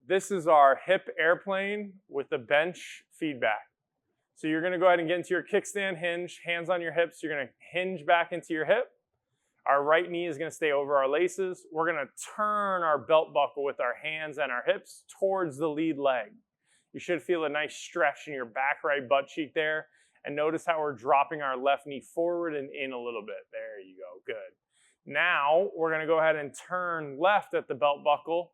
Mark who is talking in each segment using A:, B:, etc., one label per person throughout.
A: this is our hip airplane with the bench feedback. So you're going to go ahead and get into your kickstand hinge, hands on your hips. You're going to hinge back into your hip. Our right knee is going to stay over our laces. We're going to turn our belt buckle with our hands and our hips towards the lead leg. You should feel a nice stretch in your back right butt cheek there. And notice how we're dropping our left knee forward and in a little bit. There you go. Good. Now we're going to go ahead and turn left at the belt buckle.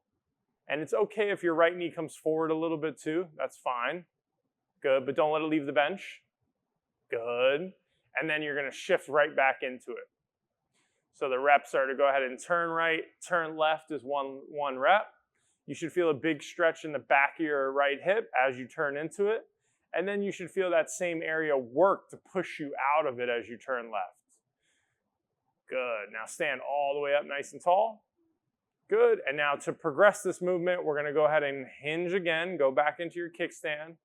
A: And it's okay if your right knee comes forward a little bit too. That's fine. Good, but don't let it leave the bench. Good. And then you're going to shift right back into it. So the reps are to go ahead and turn right, turn left is one rep. You should feel a big stretch in the back of your right hip as you turn into it. And then you should feel that same area work to push you out of it as you turn left. Good. Now stand all the way up nice and tall. Good. And now to progress this movement, we're going to go ahead and hinge again. Go back into your kickstand.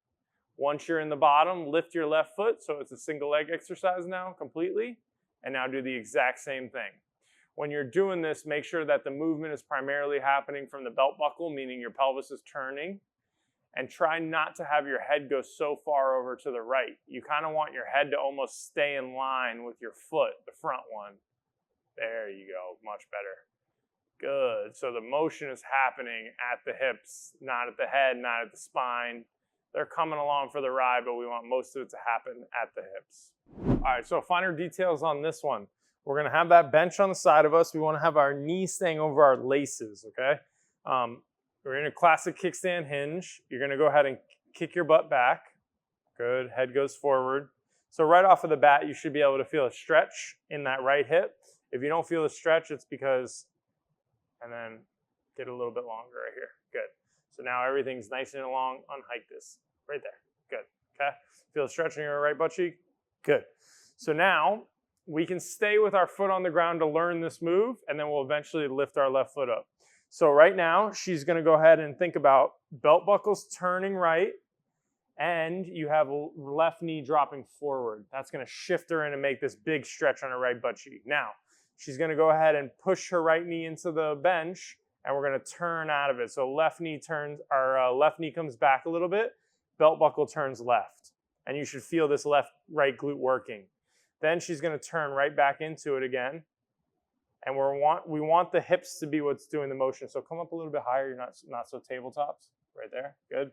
A: Once you're in the bottom, lift your left foot. So it's a single leg exercise now completely. And now do the exact same thing. When you're doing this, make sure that the movement is primarily happening from the belt buckle, meaning your pelvis is turning. And try not to have your head go so far over to the right. You kind of want your head to almost stay in line with your foot, the front one. There you go, much better. Good, so the motion is happening at the hips, not at the head, not at the spine. They're coming along for the ride, but we want most of it to happen at the hips. All right, so finer details on this one. We're gonna have that bench on the side of us. We wanna have our knee staying over our laces, okay? We're in a classic kickstand hinge. You're gonna go ahead and kick your butt back. Good, head goes forward. So right off of the bat, you should be able to feel a stretch in that right hip. If you don't feel a stretch, it's because, and then get a little bit longer right here. Good. So now everything's nice and long. Unhike this right there. Good. Okay. Feel a stretch in your right butt cheek. Good. So now we can stay with our foot on the ground to learn this move, and then we'll eventually lift our left foot up. So right now, she's going to go ahead and think about belt buckles turning right, and you have left knee dropping forward. That's going to shift her in and make this big stretch on her right butt cheek. Now, she's going to go ahead and push her right knee into the bench, and we're going to turn out of it. So left knee turns, our left knee comes back a little bit, belt buckle turns left. And you should feel this right glute working. Then she's going to turn right back into it again. And we want the hips to be what's doing the motion. So come up a little bit higher. You're not so tabletops. Right there. Good.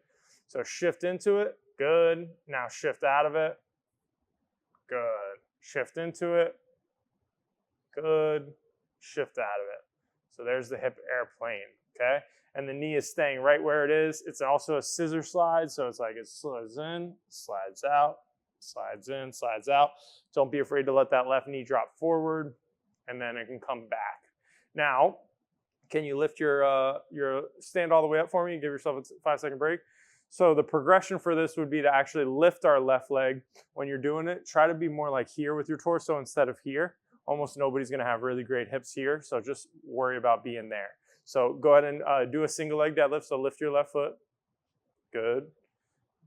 A: So shift into it. Good. Now shift out of it. Good. Shift into it. Good. Shift out of it. So there's the hip airplane. Okay. And the knee is staying right where it is. It's also a scissor slide. So it's like it slides in, slides out, slides in, slides out. Don't be afraid to let that left knee drop forward. And then it can come back. Now, can you lift your stand all the way up for me and give yourself a 5-second break? So the progression for this would be to actually lift our left leg. When you're doing it, try to be more like here with your torso instead of here. Almost nobody's gonna have really great hips here, so just worry about being there. So go ahead and do a single leg deadlift, so lift your left foot. Good.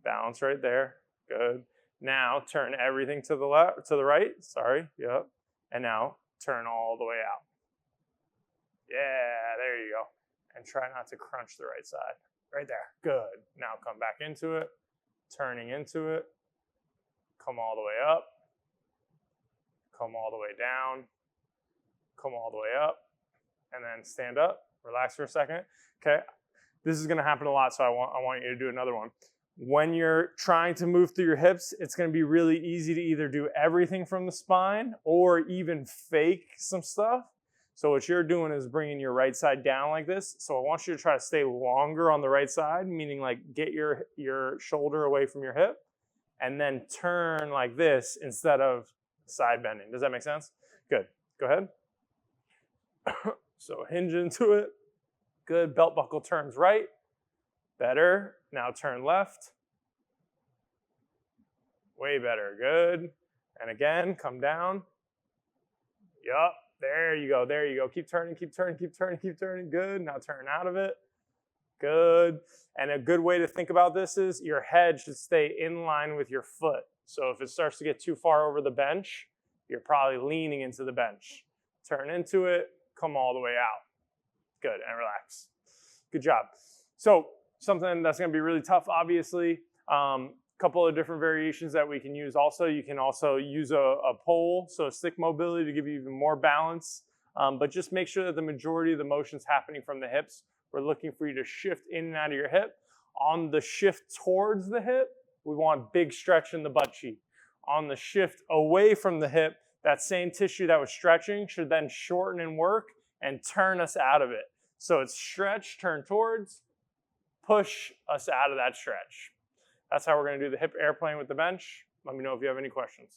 A: Balance right there. Good. Now turn everything to the right. Sorry. Yep. And now turn all the way out. Yeah, there you go. And try not to crunch the right side. Right there. Good. Now come back into it. Turning into it. Come all the way up. Come all the way down. Come all the way up. And then stand up. Relax for a second. Okay. This is going to happen a lot, so I want you to do another one. When you're trying to move through your hips, it's going to be really easy to either do everything from the spine or even fake some stuff. So what you're doing is bringing your right side down like this. So I want you to try to stay longer on the right side, meaning like get your shoulder away from your hip and then turn like this instead of side bending. Does that make sense? Good. Go ahead. So hinge into it. Good. Belt buckle turns right. Better. Now turn left. Way better. Good. And again, come down. Yup. There you go. There you go. Keep turning, keep turning, keep turning, keep turning. Good. Now turn out of it. Good. And a good way to think about this is your head should stay in line with your foot. So if it starts to get too far over the bench, you're probably leaning into the bench. Turn into it. Come all the way out. Good. And relax. Good job. So something that's going to be really tough, obviously. Couple of different variations that we can use also. You can also use a pole, so stick mobility to give you even more balance. But just make sure that the majority of the motion's happening from the hips. We're looking for you to shift in and out of your hip. On the shift towards the hip, we want big stretch in the butt cheek. On the shift away from the hip, that same tissue that was stretching should then shorten and work and turn us out of it. So it's stretch, turn towards, push us out of that stretch. That's how we're going to do the hip airplane with the bench. Let me know if you have any questions.